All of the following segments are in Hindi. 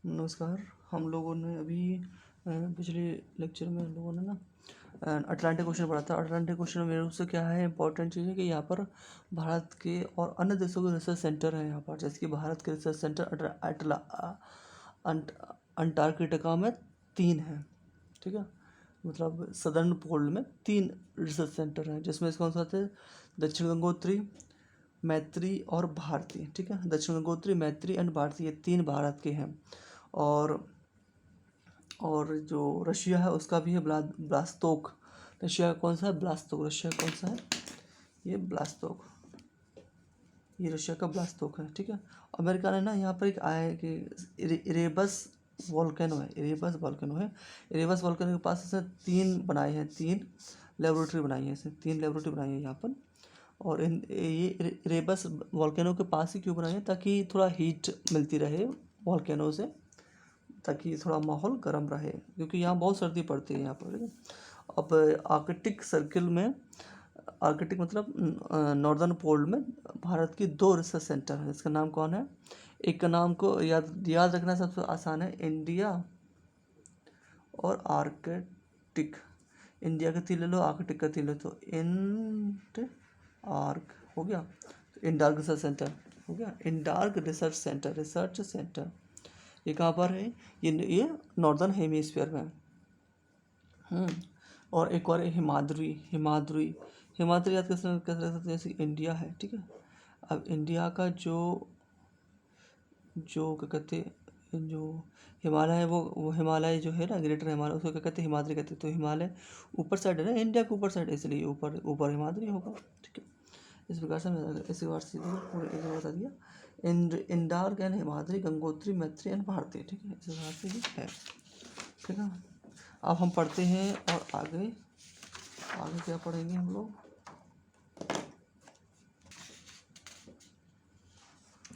नमस्कार। हम लोगों ने अभी पिछले लेक्चर में हम लोगों ने ना अटलांटिक ओशन पढ़ा था। अटलांटिक ओशन में रूप से क्या है, इंपॉर्टेंट चीज़ है कि यहाँ पर भारत के और अन्य देशों के रिसर्च सेंटर हैं यहाँ पर। जैसे कि भारत के रिसर्च सेंटर अंटार्कटिका में 3 हैं, ठीक है। मतलब सदर्न पोल में 3 रिसर्च सेंटर हैं, जिसमें कौन सा थे, दक्षिण गंगोत्री, मैत्री और भारती, ठीक है। दक्षिण गंगोत्री, मैत्री एंड भारती, ये 3 भारत के हैं। और जो रशिया है उसका भी है ब्लास्तोक। रशिया का कौन सा है, ब्लास्तोक। रशिया का कौन सा है, ये ब्लास्तोक, ये रशिया का ब्लास्तोक है, ठीक है। अमेरिका ने ना यहाँ पर एक आया है कि इरेबस वॉल्केनो है, इरेबस वॉल्केनो है। इरेबस वॉल्केनो के पास से 3 बनाए हैं, 3 लेबोरेटरी बनाई है, इसे 3 लेबोरेटरी बनाई है यहाँ पर। और ये इरेबस वॉल्केनो के पास ही क्यों बनाई है, ताकि थोड़ा हीट मिलती रहे वॉल्केनो से, ताकि थोड़ा माहौल गर्म रहे, क्योंकि यहाँ बहुत सर्दी पड़ती है यहाँ पर, ठीक है। अब आर्कटिक सर्किल में, आर्कटिक मतलब नॉर्दर्न पोल में भारत की 2 रिसर्च सेंटर है। इसका नाम कौन है, एक का नाम को याद याद रखना सबसे आसान है, इंडिया और आर्कटिक। इंडिया का 3 ले लो, आर्कटिक का 3 ले, तो इंड आर्क हो गया। इंडार्क रिसर्च सेंटर हो गया, इंडार्क रिसर्च सेंटर, रिसर्च सेंटर। ये कहाँ पर है, ये नॉर्दर्न हेमीस्फीयर में। और एक और है हिमाद्री, हिमाद्री। हिमाद्री याद कैसे कैसे रख सकते हैं, जैसे इंडिया है, ठीक है। अब इंडिया का जो जो क्या कहते हैं, जो हिमालय है, वो हिमालय जो है ना, ग्रेटर हिमालय, उसको क्या कहते हैं, हिमाद्री कहते हैं। तो हिमालय ऊपर साइड है ना, इंडिया के ऊपर साइड, इसलिए ऊपर ऊपर हिमाद्री होगा, ठीक है। इस प्रकार से मैं इसी बार सीधे पूरे एक बता दिया। इंडार्क एंड हिमाद्री, गंगोत्री, मैत्री एंड भारती, ठीक है। इस प्रकार से ही है, ठीक है। अब हम पढ़ते हैं और आगे आगे क्या पढ़ेंगे हम लोग।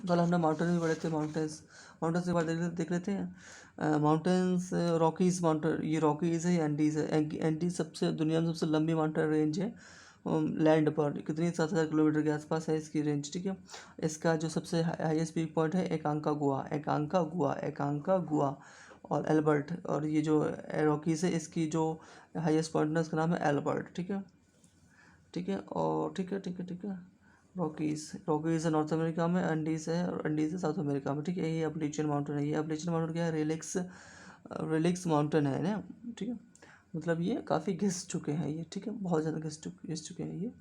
कल हमने माउंटेन भी पढ़े थे, माउंटेन्स के बारे में देख लेते हैं। माउंटेन्स, रॉकीज माउंटेन, ये रॉकीज है, एंडीज है। एंडीज सबसे दुनिया में सबसे लंबी माउंटेन रेंज है लैंड पर, कितनी 7,000 किलोमीटर के आसपास है इसकी रेंज, ठीक है। इसका जो सबसे हाईएस्ट पीक पॉइंट है एकांकागुआ, एकांकागुआ, एकांकागुआ और एल्बर्ट। और ये जो रॉकीज है, इसकी जो हाईएस्ट पॉइंट है उसका नाम है एल्बर्ट, ठीक है, ठीक है। और ठीक है, ठीक है, ठीक है। रॉकीज, रॉकीज है नॉर्थ अमेरिका में, एंडीज है, और एंडीज है साउथ अमेरिका में, ठीक है। ये अपलेचियन माउंटेन है, ये अपलेचियन माउंटेन क्या है, रिलिक्स माउंटेन है ना, ठीक है। मतलब ये काफ़ी घिस चुके हैं ये, ठीक है, बहुत ज़्यादा घिस चुके हैं ये।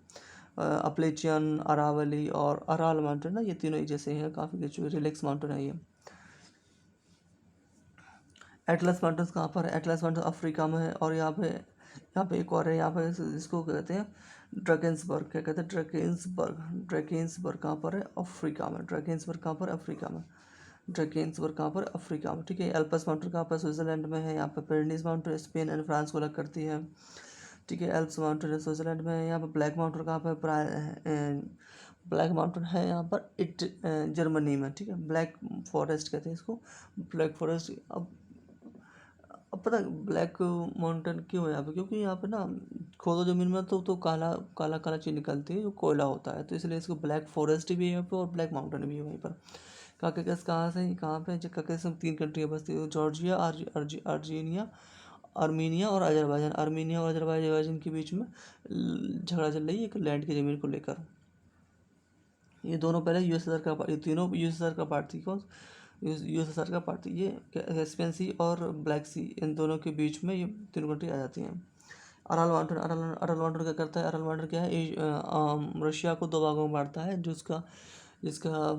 अपलेचियन, अरावली और अराल माउंटेन ना, ये तीनों एक जैसे हैं, काफ़ी घिस चुके, रिलिक्स माउंटेन है ये। एटलस माउंटेन्स कहाँ पर है, एटलस माउंटेन अफ्रीका में है। और यहाँ पे एक और है, यहाँ पे इसको कहते हैं ड्रैकेंसबर्ग, क्या कहते हैं, ड्रैकेंसबर्ग। ड्रैकेंसबर्ग कहाँ पर है, अफ्रीका में। ड्रैकेंसबर्ग कहाँ पर, अफ्रीका में। ड्रैकेंसबर्ग कहाँ पर, अफ्रीका में, ठीक है। एल्पस माउंटेन कहाँ पर, स्विट्जरलैंड में है। यहाँ पर पेरेनिस माउंटेन स्पेन एंड फ्रांस को अलग करती है, ठीक है। एल्प्स माउंटेन स्विट्जरलैंड में है। यहाँ पर ब्लैक माउंटेन कहाँ पर, ब्लैक माउंटेन है यहाँ पर जर्मनी में, ठीक है। ब्लैक फॉरेस्ट कहते हैं इसको, ब्लैक फॉरेस्ट। अब पता ब्लैक माउंटेन क्यों है यहाँ पे, क्योंकि यहाँ पे ना खोदो ज़मीन में तो काला काला काला चीज़ निकलती है, जो कोयला होता है, तो इसलिए इसको ब्लैक फॉरेस्ट भी है यहाँ पे और ब्लैक माउंटेन भी है वहीं पर। काकेकस कहाँ से, कहाँ पे, जो काकेकस में 3 कंट्री बसती है, जॉर्जिया, अर्जीनिया, आर्मीनिया और अजरबैजान। आर्मीनिया और अजरबैजान के बीच में झगड़ा चल रही है एक लैंड की ज़मीन को लेकर। ये दोनों पहले यूएसएसआर का, ये तीनों यूएसएसआर का पार्ट थी। कौन, यूएसएसआर का पार्ट थी। ये कैस्पियन सी और ब्लैक सी, इन दोनों के बीच में ये तीनों कंट्री आ जाती हैं। अराल माउंटेन, अराल माउंटेन क्या करता है, अराल माउंटेन क्या है, रशिया को 2 भागों में बांटता है, जिसका जिसका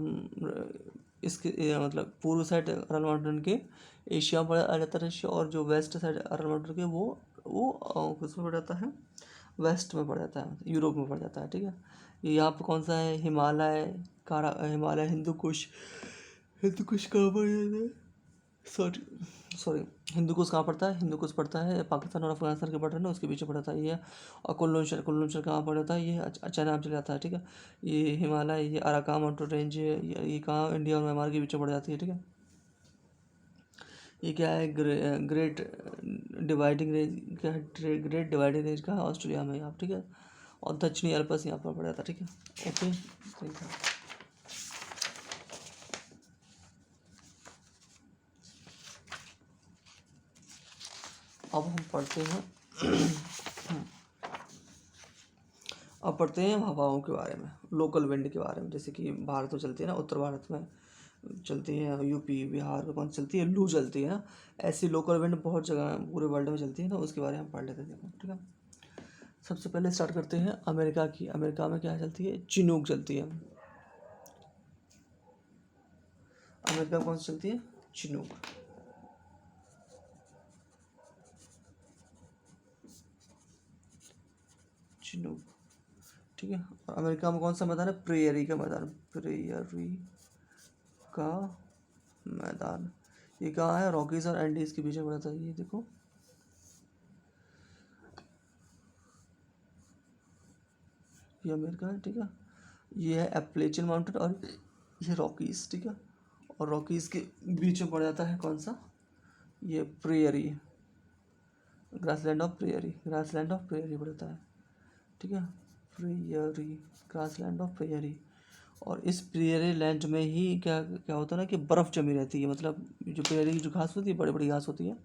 इसके मतलब पूर्व साइड अराल माउंटेन के एशिया में आ जाता है रशिया, और जो वेस्ट साइड अराल माउंटेन के वो किसमें पड़ जाता है, वेस्ट में पड़ जाता है, यूरोप में पड़ जाता है, ठीक है। ये यहाँ पे कौन सा है, हिमालय, हिमालय, हिंदू कुश, हिंदू कुश कहाँ पर जाता है, सॉरी सॉरी, हिंदू कुश कहाँ पड़ता है, हिंदू कुश पड़ता है पाकिस्तान और अफगानिस्तान के बॉर्डर में, उसके पीछे पड़ता है ये। और कुल्लू कहाँ पड़ जाता है, ये चाइना में चले जाता है, ठीक है। ये हिमालय, ये अराकान माउंटेन रेंज है, ये कहाँ, इंडिया और म्यांमार के पीछे पड़ जाती है, ठीक है। ये क्या है, ग्रेट डिवाइडिंग रेंज, क्या है, ग्रेट डिवाइडिंग रेंज का है ऑस्ट्रेलिया में यहाँ, ठीक है। और दक्षिणी अल्पस यहाँ पर पड़ जाता है, ठीक है, ओके, ठीक है। अब हम पढ़ते हैं अब पढ़ते हैं हवाओं के बारे में, लोकल विंड के बारे में। जैसे कि भारत में चलती है ना, उत्तर भारत में चलती है, यूपी बिहार में कौन सी चलती है, लू चलती है ना। ऐसी लोकल विंड बहुत जगह पूरे वर्ल्ड में चलती है ना, उसके बारे में हम पढ़ लेते हैं। देखो ठीक है, सबसे पहले स्टार्ट करते हैं अमेरिका की। अमेरिका में क्या चलती है, चिनूक चलती है। अमेरिका में कौन सी चलती है, चिनूक। चिनूक ठीक है। और अमेरिका में कौन सा मैदान है, प्रेयरी का मैदान, प्रेयरी का मैदान। ये कहाँ है, रॉकीज और एंडीज के बीच में पड़ता है। ये देखो ये अमेरिका है ठीक है। ये है एप्लेचियन माउंटेन और ये रॉकीज ठीक है। और रॉकीज के बीच में पड़ जाता है कौन सा, ये prairie, grassland of prairie, grassland of prairie पड़ता है ठीक है। Prairie, grassland of prairie. और इस प्रेयरी लैंड में ही क्या क्या होता है ना कि बर्फ़ जमी रहती है। मतलब जो प्रेयरी की जो घास होती है, बड़ी बड़ी घास होती है,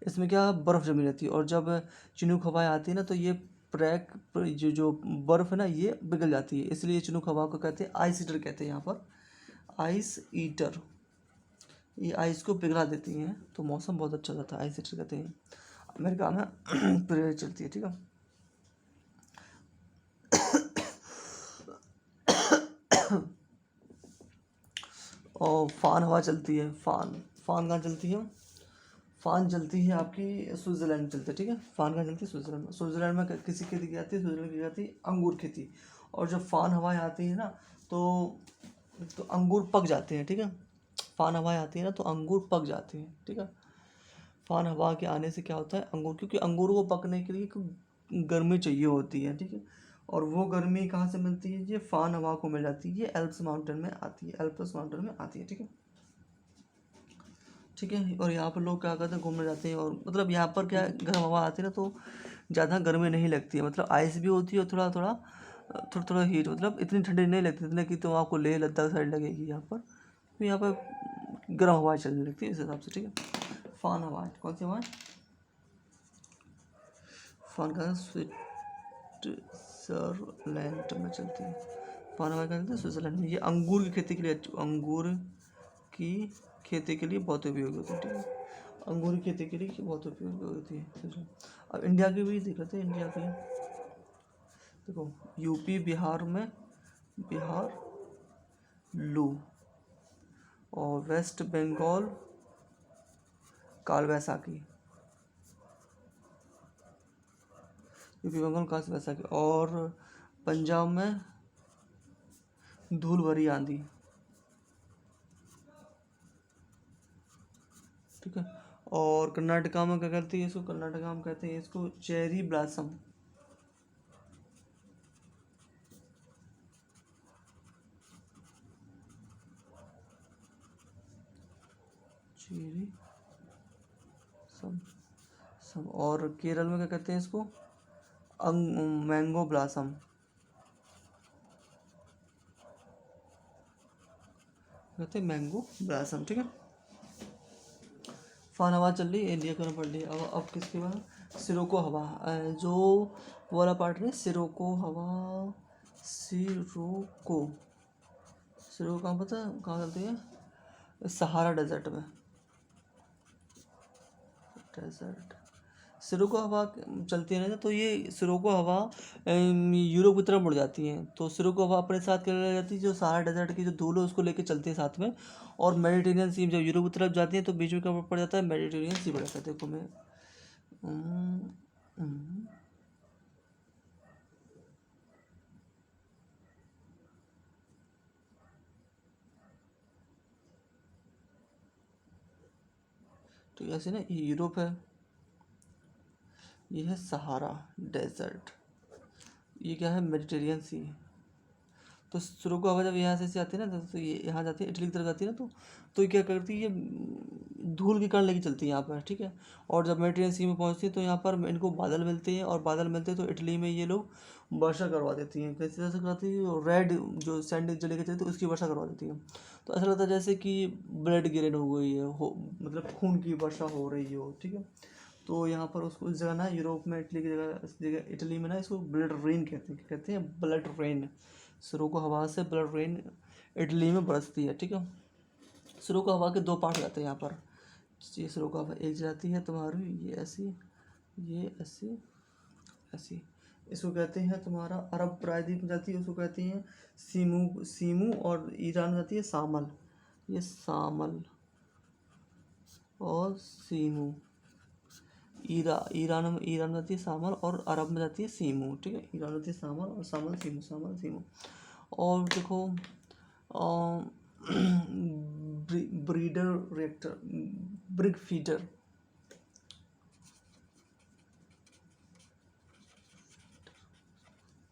इसमें क्या बर्फ़ जमी रहती है। और जब चिनूक हवाएं आती है ना, तो ये क्रैक, जो जो बर्फ़ है ना, ये पिघल जाती है। इसलिए चिनूक हवा को कहते हैं आइस ईटर, कहते हैं यहाँ पर आइस ईटर। ये आइस को पिघला देती हैं, तो मौसम बहुत अच्छा रहता है, आइस ईटर कहते हैं। अमेरिका में प्रेयरी चलती है ठीक है। और फान हवा चलती है। फान, फान कहाँ चलती है, फान चलती है आपकी स्विट्ज़रलैंड में चलती है ठीक है। फान कहाँ चलती है, स्विट्ज़रलैंड में। स्विट्ज़रलैंड में किसी खेती की जाती है, स्विट्ज़रलैंड की जाती है अंगूर खेती। और जब फान हवाएं आती है ना, तो अंगूर पक जाते हैं ठीक है। फान हवाएं आती है ना, तो अंगूर पक जाते हैं ठीक है। फान हवा के आने से क्या होता है, अंगूर, क्योंकि अंगूर को पकने के लिए गर्मी चाहिए होती है ठीक है। और वो गर्मी कहाँ से मिलती है, ये फान हवा को मिल जाती है। ये एल्प्स माउंटेन में आती है, एल्प्स माउंटेन में आती है ठीक है। ठीक है। और यहाँ पर लोग क्या करते हैं, घूमने जाते हैं। और मतलब यहाँ पर क्या गर्म हवा आती है ना, तो ज़्यादा गर्मी नहीं लगती है। मतलब आइस भी होती है और थोड़ा थोड़ा थोड़ा थोड़ा हीट, मतलब इतनी ठंडी नहीं लगती इतने कि तो आपको लेह लद्दाख साइड लगेगी यहाँ पर। तो यहाँ पर गर्म हवा चलने लगती है इस हिसाब से ठीक है। फान हवा, कौन सी हवा, फान का स्विट्जरलैंड में चलती है। फान हवा क्या चलती है, स्विट्जरलैंड में। ये अंगूर की खेती के लिए, अंगूर की खेती के लिए बहुत उपयोगी होती है ठीक है। अंगूर की खेती के लिए बहुत उपयोगी होती है। अब इंडिया की भी दिक्कत है, इंडिया की देखो, यूपी बिहार में, बिहार लू, और वेस्ट बंगाल काल वैसाखी, यूपी बंगाल काल वैसाखी। और पंजाब में धूल भरी आंधी ठीक है। और कर्नाटका में क्या करती है इसको, कर्नाटका में कहते हैं इसको चेरी ब्लॉसम, चेरी सम सम। और केरल में क्या कहते हैं इसको, मैंगो ब्लॉसम कहते हैं, मैंगो ब्लॉसम ठीक है। फान हवा चल रही है, इंडिया को पड़ रही है। अब किसके बाद, सिरोको हवा, जो वाला पार्ट है, सिरोको हवा, सिरोको, सिरोको कहाँ पता है कहाँ चलती है, सहारा डेजर्ट में, डेजर्ट। सिरोको हवा चलती है ना, तो ये सिरोको हवा यूरोप की तरफ मुड़ जाती है। तो सिरोको हवा अपने साथ क्या ले जाती है, जो सहारा डेजर्ट की जो धूल है उसको लेके चलती है साथ में। और मेडिटेरियन सी जब यूरोप की तरफ जाती है, तो बीच में क्या पड़ जाता है, मेडिटेरियन सी पड़ जाता है। देखो मैं तो ऐसे ना, ये यूरोप है, ये है सहारा डेजर्ट, ये क्या है, मेडिटेरियन सी। तो सिरोको हवा जब यहाँ से आती है ना, तो ये यहाँ जाती है, इटली की तरफ जाती है ना, तो ये क्या करती है, ये धूल के कण लेके चलती है यहाँ पर ठीक है। और जब मेडिटेरियन सी में पहुँचती है, तो यहाँ पर इनको बादल मिलते हैं। और बादल मिलते हैं तो इटली में ये लोग वर्षा करवा देती हैं। कैसे वर्षा करती है, रेड जो सैंड जो लेके चलती है उसकी वर्षा करवा देती है। तो ऐसा लगता है जैसे कि ब्लड गिरन हो गई है, हो मतलब खून की वर्षा हो रही हो ठीक है। तो यहाँ पर उसको उस जगह ना, यूरोप में, इटली की जगह, इस जगह इटली में ना इसको ब्लड रेन कहते हैं। क्या कहते हैं? Blood rain. शुरू को हवा से ब्लड रेन इटली में बरसती है, ठीक है। शुरू को हवा के दो पार्ट जाते हैं यहाँ पर। ये शुरू को हवा एक जाती है तुम्हारी, ये ऐसी, ये ऐसी, ऐसी। इसको कहते हैं तुम्हारा अरब प्रायद्वीप में जाती है, उसको कहते हैं सीमू, सीमू। और ईरान में जाती है सामल, ये सामल और सीमू। ईरान में जाती है सामल और अरब में जाती है सीमू, ठीक है। ईरान में जाती है सामल और सामल सीमू, सामल सीमू। और देखो ब्रीडर रिएक्टर, ब्रिग फीडर,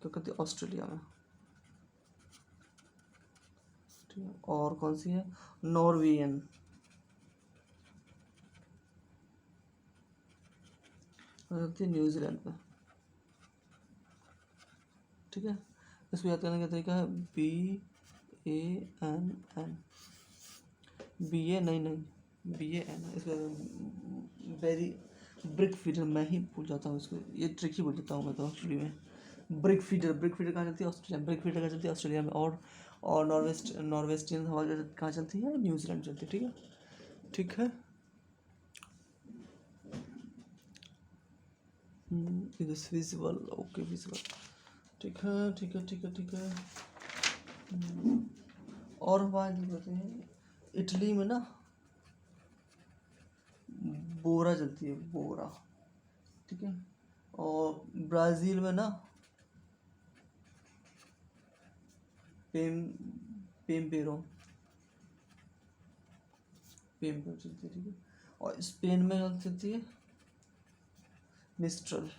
तो कहते हैं ऑस्ट्रेलिया में, ठीक है। और कौन सी है? नॉर्वेयन, न्यूजीलैंड में, ठीक है। इसको याद करने का तरीका है BANN, BA नहीं, BAN। इसका वेरी ब्रिक फीडर, मैं ही भूल जाता हूँ इसको, ये ट्रिकी भूल जाता हूँ मैं तो एक्चुअली में। ब्रिक फीडर, ब्रिक फीडर कहाँ चलती है? ऑस्ट्रेलिया। ब्रिक फीडर कहाँ चलती है? ऑस्ट्रेलिया में। और नॉर्वेस्टियन हवा कहाँ चलती है? न्यूजीलैंड चलती है, ठीक है, ठीक है। It is visible, okay visible, ठीक है, ठीक है, ठीक है, ठीक है। और हवाएं कहते हैं इटली में ना बोरा चलती है, बोरा, ठीक है। और ब्राज़ील में ना पेम पेम्पेरो, पेम्पेरो चलती है, ठीक है। और स्पेन में कौन चलती है? मिस्ट्रल,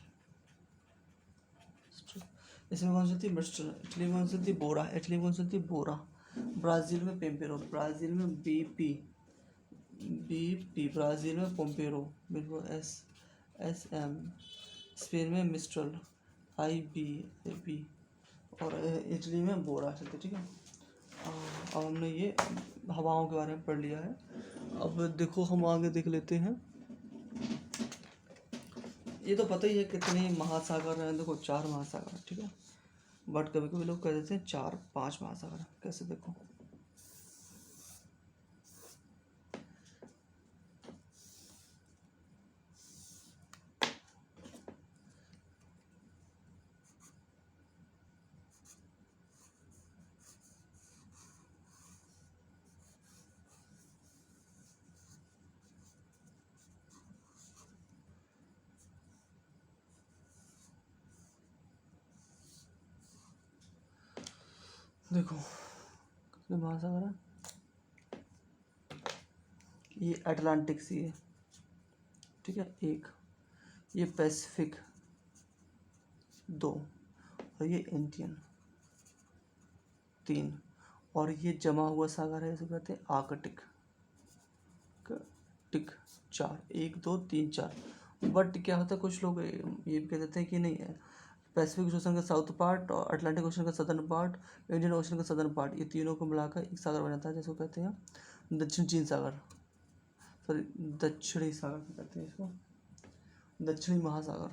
इसमें कौन सी चलती है? मिस्ट्रल। इटली में कौन सी चलती है? बोरा। इटली में कौन सी चलती है? बोरा। ब्राज़ील में पेम्पेरो, ब्राज़ील में BP, ब्राज़ील में पोम्पेरो, बिल्कुल SM। स्पेन में मिस्ट्रल, IB। और इटली में बोरा चलते, ठीक है। अब हमने ये हवाओं के बारे में पढ़ लिया है। अब देखो हम आगे देख लेते हैं। ये तो पता ही है कितने महासागर हैं, देखो 4 महासागर, ठीक है। बट कभी कभी लोग कह देते हैं 4-5 महासागर। कैसे? देखो देखो कितने महासागर है। ये अटलांटिक सी है, ठीक है, 1। ये पैसिफिक, 2। और ये इंडियन, 3। और ये जमा हुआ सागर है, इसे कहते हैं आर्कटिक, टिक, 4। 1 2 3 4। बट क्या होता है, कुछ लोग ये भी कह देते हैं कि नहीं है, पैसिफिक ओशन का साउथ पार्ट और अटलांटिक ओशन का सदर्न पार्ट, इंडियन ओशन का सदर्न पार्ट, ये तीनों को मिलाकर एक सागर बन जाता है, जिसको कहते हैं दक्षिण चीन सागर, सॉरी दक्षिणी सागर कहते हैं इसको, दक्षिणी महासागर।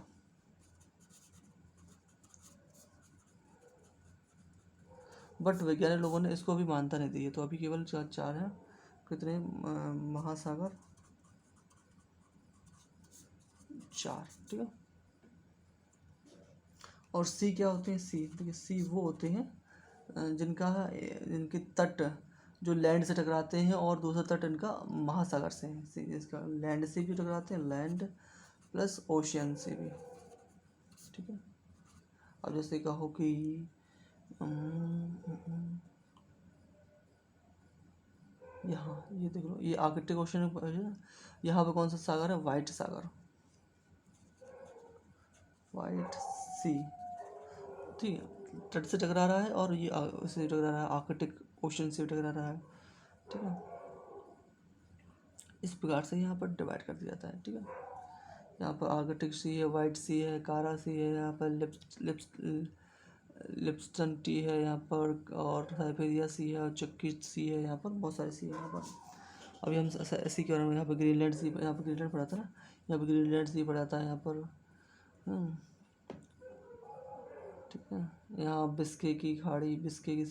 बट वैज्ञानिक लोगों ने इसको भी मान्यता नहीं दी है, तो अभी केवल 4 हैं। कितने महासागर? 4, ठीक है। और सी क्या होते हैं? सी, देखिए सी वो होते हैं जिनके तट जो लैंड से टकराते हैं और दूसरा तट इनका महासागर से है। सी इसका लैंड से भी टकराते हैं, लैंड प्लस ओशियन से भी, ठीक है। अब जैसे कहो कि यहाँ ये देख लो, ये आर्कटिक ओशन है, यहाँ पे कौन सा सागर है? वाइट सागर, वाइट सी, ठीक है। तट से टकरा रहा है और ये उससे टकरा रहा है, आर्कटिक ओशन से टकरा रहा है, ठीक है। इस प्रकार से यहाँ पर डिवाइड कर दिया जाता है, ठीक है। यहाँ पर आर्कटिक सी है, वाइट सी है, कारा सी है, यहाँ पर लिप्सटन टी है यहाँ पर, और साइबेरिया सी है, और चक्की सी है यहाँ पर, बहुत सारी सी है यहाँ पर। अभी हम सी के बारे में, यहाँ पर ग्रीनलैंड सी, यहाँ पर ग्रीनलैंड पढ़ा था ना, यहाँ पर ग्रीनलैंड सी पढ़ा था यहाँ पर। हम्म, ठीक है। यहाँ बिस्के की खाड़ी, बिस्के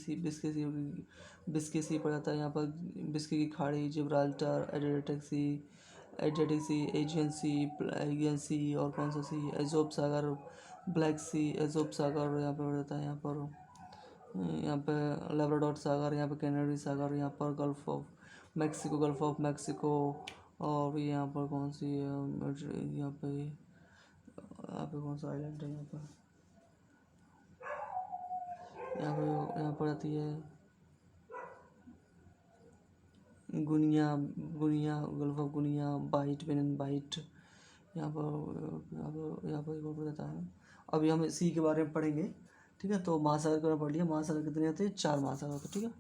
सी पड़ा था यहाँ पर। बिस्के की खाड़ी, जिब्राल्टर, एड्रियाटिक सी, एजियन सी और कौन सा सी, एजोब सागर, ब्लैक सी, एजोब सागर यहाँ पर रहता है। यहाँ पे लेब्राडोर सागर, यहाँ पे कैनरी सागर, यहाँ पर गल्फ ऑफ मैक्सिको। और यहाँ पर कौन सी है, यहाँ पे कौन सा आइलैंड है, यहाँ पर आती है Guinea, gulf of Guinea, bight, Benin bight. यहाँ पर एक और बताता है। अभी हम सी के बारे में पढ़ेंगे, ठीक है। तो महासागर के बारे में पढ़ लिया, महासागर कितने होते हैं, 4 महासागर होते हैं, ठीक है।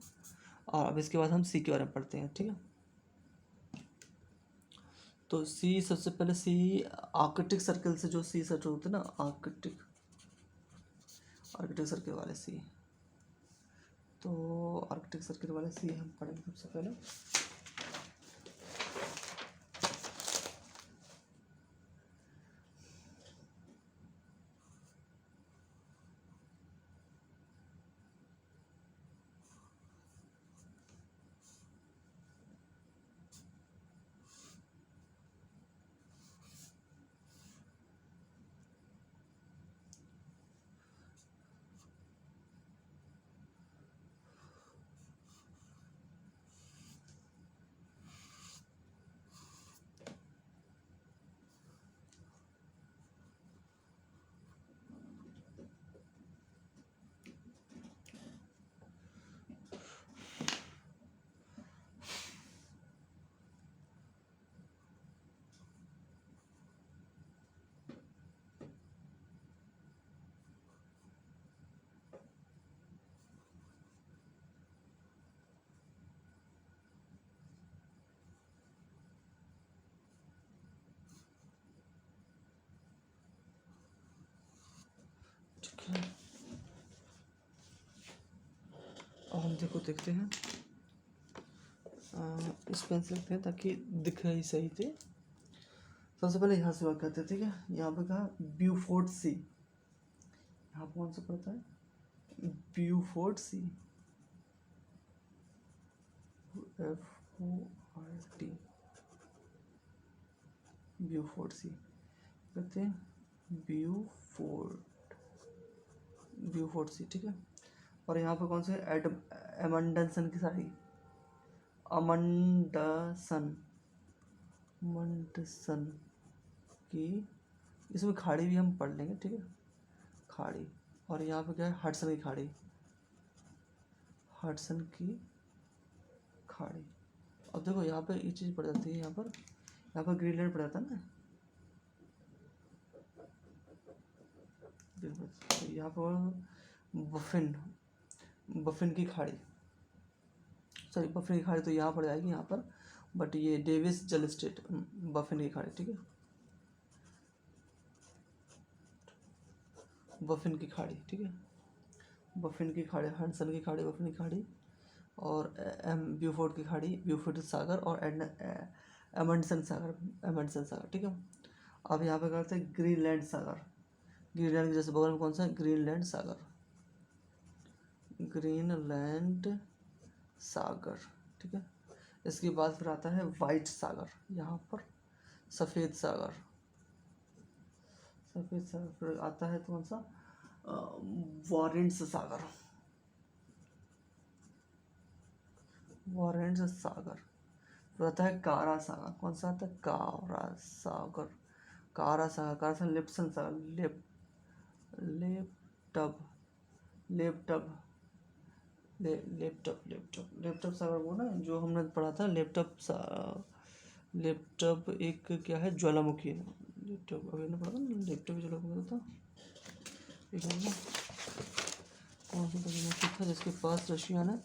और अब इसके बाद हम सी के बारे में पढ़ते हैं, ठीक है। तो सी, सबसे पहले सी आर्कटिक सर्कल से जो सी सर्कल होते हैं ना, आर्कटिक सर्कल वाले सी। तो आर्कटिक सर्कल वाले सी हम पढ़ेंगे सबसे पहले। ठीक है, और हम देखते हैं, इस पेन से लिखते हैं ताकि दिखे ही सही थे। सबसे पहले यहाँ से बात करते हैं, ठीक है। यहाँ पे कहा ब्यूफोर्ट सी, यहाँ पर कौन सा पड़ता है, ब्यूफोर्ट सी, FORT, ब्यूफोर्ट सी कहते हैं, ब्यूफोर्ट सी, ठीक है। और यहाँ पे कौन से, एमंडसन की साड़ी, अमंडसन की, इसमें खाड़ी भी हम पढ़ लेंगे, ठीक है, खाड़ी। और यहाँ पे क्या है, हडसन की खाड़ी, अब देखो यहाँ पे ये चीज़ पड़ जाती है, यहाँ पर ग्रीनलैंड पड़ जाता है ना, यहाँ पर बफिन की खाड़ी, बफिन की खाड़ी तो यहाँ पड़ जाएगी यहाँ पर, बट ये डेविस जल स्टेट, बफिन की खाड़ी, ठीक है, बफिन की खाड़ी, ठीक है, बफिन की खाड़ी, हडसन की खाड़ी, बफिन की खाड़ी, और ब्यूफोर्ट की खाड़ी, ब्यूफोर्ट सागर, और एमंडसन सागर, ठीक है। अब यहाँ पे करते हैं ग्रीनलैंड सागर, ग्रीनलैंड के जैसे बगल में कौन सा है, ग्रीनलैंड सागर, ठीक है। इसके बाद फिर आता है वाइट सागर, यहाँ पर सफ़ेद सागर, फिर आता है कौन सा, वारेंट्स सागर, फिर आता है कारा सागर, कौन सा आता है, कारा सागर, लिप्सन सागर, लेपटॉप सागर, वो ना जो हमने पढ़ा था, लेपटॉप एक क्या है, ज्वालामुखी है, लेपटॉप अभी हमने पढ़ा था ना, लेपटॉप ज्वालामुखी था, एक ना कौन सा ज्वालामुखी था जिसके पास रशिया ने,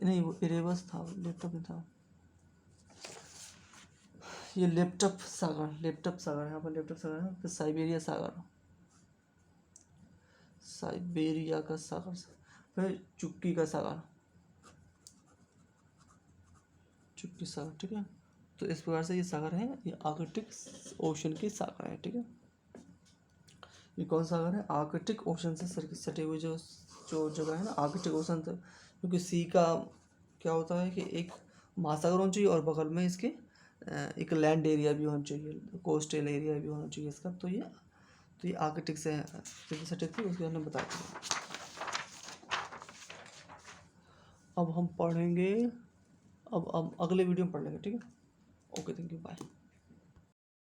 नहीं वो इरेबस था, लैपटॉप नहीं था, ये लैपटॉप सागर, यहाँ पर लैपटॉप सागर है। फिर साइबेरिया का सागर, फिर चुप्पी का सागर, चुप्पी सागर, ठीक है। तो इस प्रकार से ये सागर है, ये आर्कटिक ओशन की सागर है, ठीक है। ये कौन सा सागर है? आर्कटिक ओशन से सटे हुए जो जो जगह है ना, आर्कटिक ओशन से, क्योंकि सी का क्या होता है कि एक महासागर होना चाहिए और बगल में इसके एक लैंड एरिया भी होना चाहिए, कोस्टल एरिया भी होना चाहिए इसका। तो ये आर्कटिक से सटे थे, उसके हमने बता दिया। अब हम पढ़ेंगे, अब अगले वीडियो में पढ़ लेंगे, ठीक है। Okay, thank you, bye.